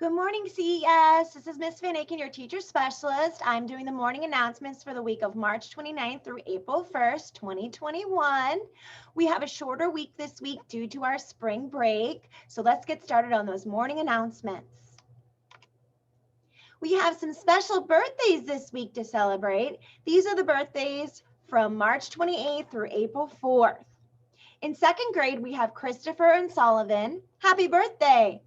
Good morning, CES. This is Miss Van Aken, your teacher specialist. I'm doing the morning announcements for the week of March 29th through April 1st, 2021. We have a shorter week this week due to our spring break. So let's get started on those morning announcements. We have some special birthdays this week to celebrate. These are the birthdays from March 28th through April 4th. In second grade, we have Christopher and Sullivan. Happy birthday!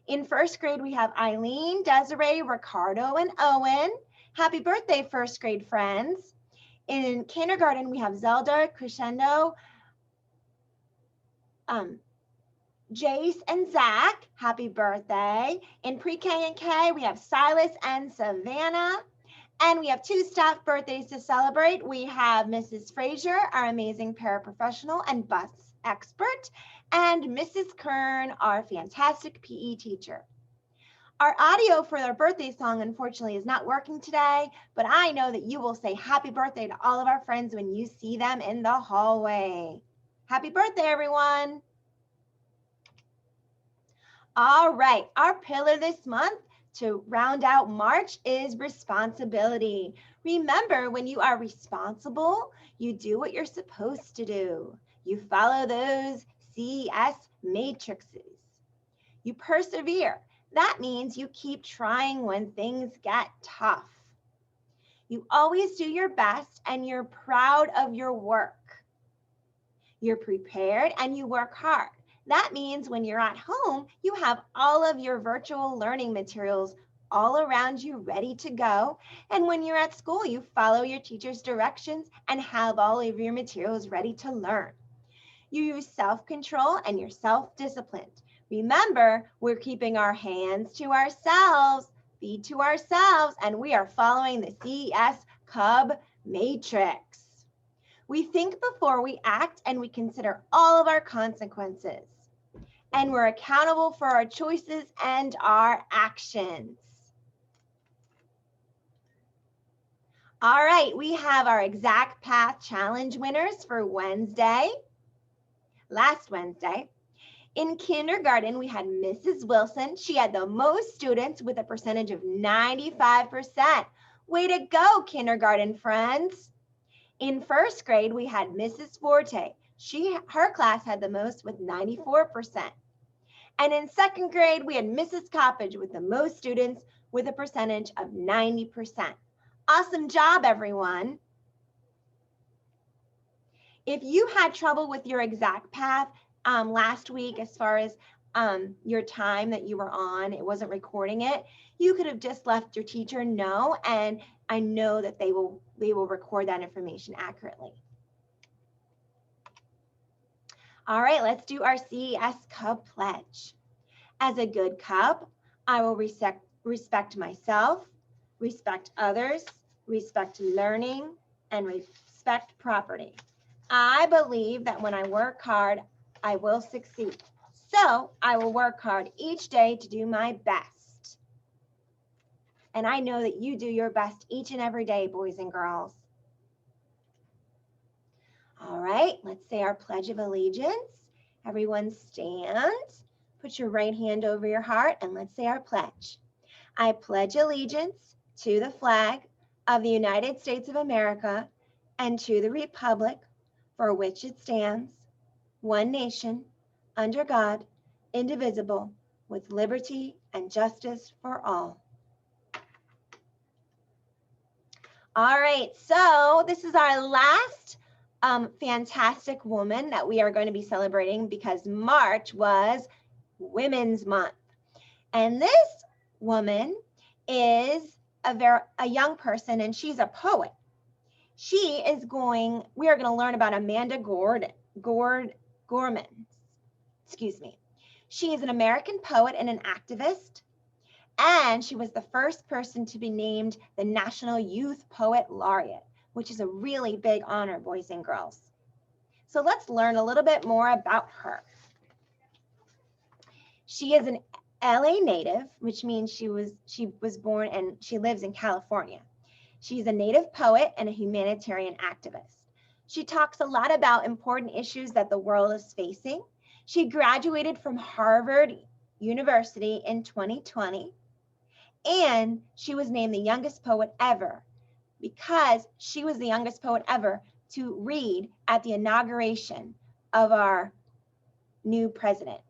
In first grade, we have Eileen, Desiree, Ricardo, and Owen. Happy birthday, first grade friends. In kindergarten, we have Zelda, Crescendo, Jace, and Zach. Happy birthday. In pre-K and K, we have Silas and Savannah. And we have two staff birthdays to celebrate. We have Mrs. Frazier, our amazing paraprofessional and bus expert, and Mrs. Kern, our fantastic PE teacher. Our audio for their birthday song, unfortunately, is not working today, but I know that you will say happy birthday to all of our friends when you see them in the hallway. Happy birthday, everyone. All right, our pillar this month to round out March is responsibility. Remember, when you are responsible, you do what you're supposed to do. You follow those CES matrices. You persevere. That means you keep trying when things get tough. You always do your best and you're proud of your work. You're prepared and you work hard. That means when you're at home, you have all of your virtual learning materials all around you ready to go. And when you're at school, you follow your teacher's directions and have all of your materials ready to learn. You use self-control and you're self-disciplined. Remember, we're keeping our hands to ourselves, feet to ourselves, and we are following the CES Cub matrix. We think before we act and we consider all of our consequences. And we're accountable for our choices and our actions. All right, we have our Exact Path Challenge winners for last Wednesday. In kindergarten, we had Mrs. Wilson. She had the most students with a percentage of 95%. Way to go, kindergarten friends. In first grade, we had Mrs. Forte. Her class had the most with 94%. And in second grade, we had Mrs. Coppage with the most students with a percentage of 90%. Awesome job, everyone. If you had trouble with your exact path last week, as far as your time that you were on, it wasn't recording it, you could have just let your teacher know, and I know that they will record that information accurately. All right, let's do our CES Cub Pledge. As a good cub, I will respect myself, respect others, respect learning, and respect property. I believe that when I work hard, I will succeed. So I will work hard each day to do my best. And I know that you do your best each and every day, boys and girls. All right, let's say our Pledge of Allegiance. Everyone stand. Put your right hand over your heart and let's say our pledge. I pledge allegiance to the flag of the United States of America and to the republic for which it stands, one nation, under God, indivisible, with liberty and justice for all. All right, so this is our last fantastic woman that we are going to be celebrating because March was Women's Month. And this woman is a young person and she's a poet. We are going to learn about Amanda Gormans. Excuse me. She is an American poet and an activist, and she was the first person to be named the National Youth Poet Laureate, which is a really big honor, boys and girls. So let's learn a little bit more about her. She is an LA native, which means she was born and she lives in California. She's a native poet and a humanitarian activist. She talks a lot about important issues that the world is facing. She graduated from Harvard University in 2020. And she was named the youngest poet ever because she was the youngest poet ever to read at the inauguration of our new president.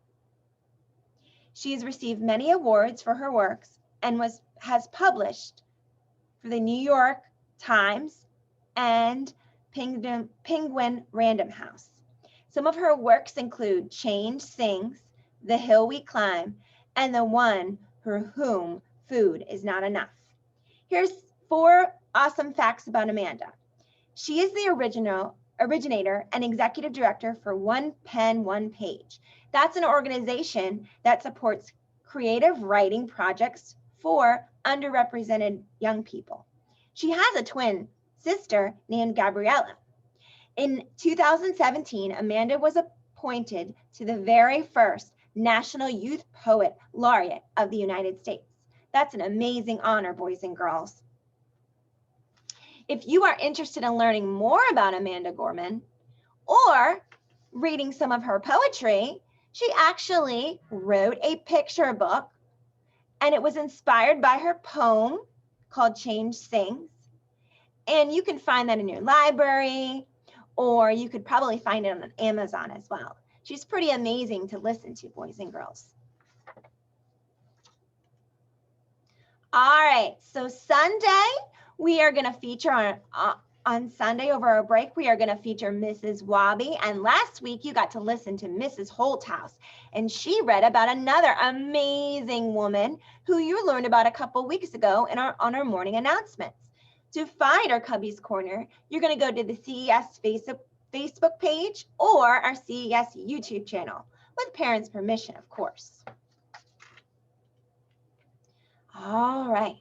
She has received many awards for her works and has published for the New York Times and Penguin Random House. Some of her works include Change Sings, The Hill We Climb, and The One for Whom Food is Not Enough. Here's 4 awesome facts about Amanda. She is the originator and executive director for One Pen, One Page. That's an organization that supports creative writing projects for underrepresented young people. She has a twin sister named Gabriella. In 2017, Amanda was appointed to the very first National Youth Poet Laureate of the United States. That's an amazing honor, boys and girls. If you are interested in learning more about Amanda Gorman or reading some of her poetry, she actually wrote a picture book, and it was inspired by her poem called Change Sings. And you can find that in your library, or you could probably find it on Amazon as well. She's pretty amazing to listen to, boys and girls. All right, so Sunday, we are going to feature on Sunday over our break, we are going to feature Mrs. Wabi. And last week, you got to listen to Mrs. Holthouse. And she read about another amazing woman who you learned about a couple weeks ago on our morning announcements. To find our Cubby's Corner, you're going to go to the CES Facebook page or our CES YouTube channel, with parents' permission, of course. All right,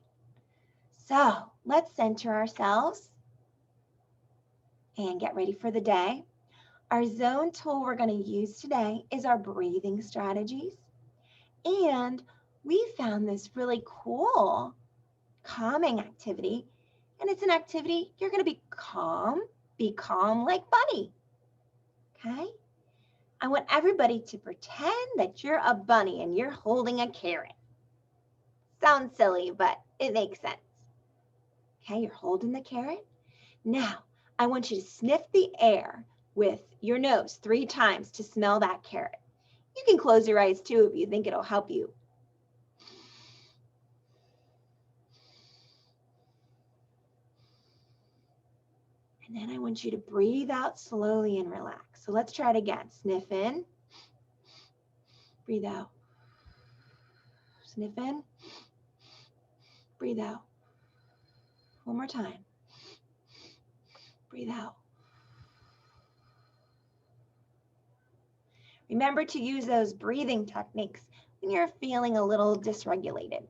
so let's center ourselves and get ready for the day. Our zone tool we're going to use today is our breathing strategies. And we found this really cool calming activity. And it's an activity you're going to be calm like Bunny. Okay? I want everybody to pretend that you're a bunny and you're holding a carrot. Sounds silly, but it makes sense. Okay, you're holding the carrot. Now, I want you to sniff the air with your nose 3 times to smell that carrot. You can close your eyes too if you think it'll help you. And then I want you to breathe out slowly and relax. So let's try it again. Sniff in, breathe out. Sniff in, breathe out. One more time. Breathe out. Remember to use those breathing techniques when you're feeling a little dysregulated.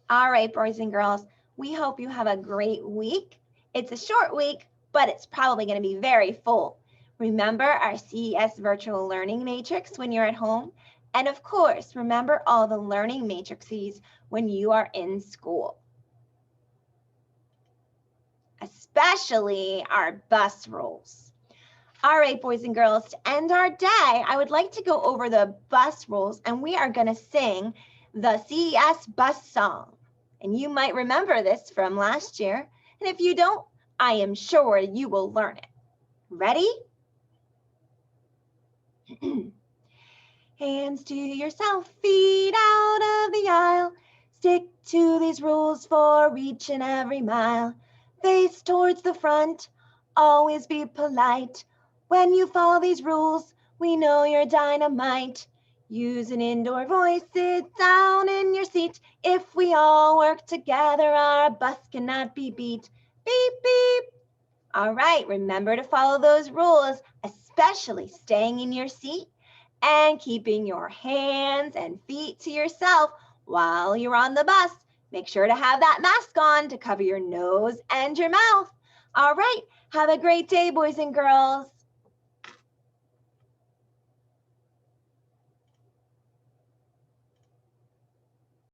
All right, boys and girls, we hope you have a great week. It's a short week, but it's probably going to be very full. Remember our CES Virtual Learning Matrix when you're at home. And of course, remember all the learning matrices when you are in school. Especially our bus rules. All right, boys and girls, to end our day, I would like to go over the bus rules, and we are going to sing the CES bus song. And you might remember this from last year. And if you don't, I am sure you will learn it. Ready? Hands to yourself, feet out of the aisle. Stick to these rules for each and every mile. Face towards the front, always be polite. When you follow these rules, we know you're dynamite. Use an indoor voice, sit down in your seat. If we all work together, our bus cannot be beat. Beep, beep. All right, remember to follow those rules, especially staying in your seat and keeping your hands and feet to yourself while you're on the bus. Make sure to have that mask on to cover your nose and your mouth. All right, have a great day, boys and girls.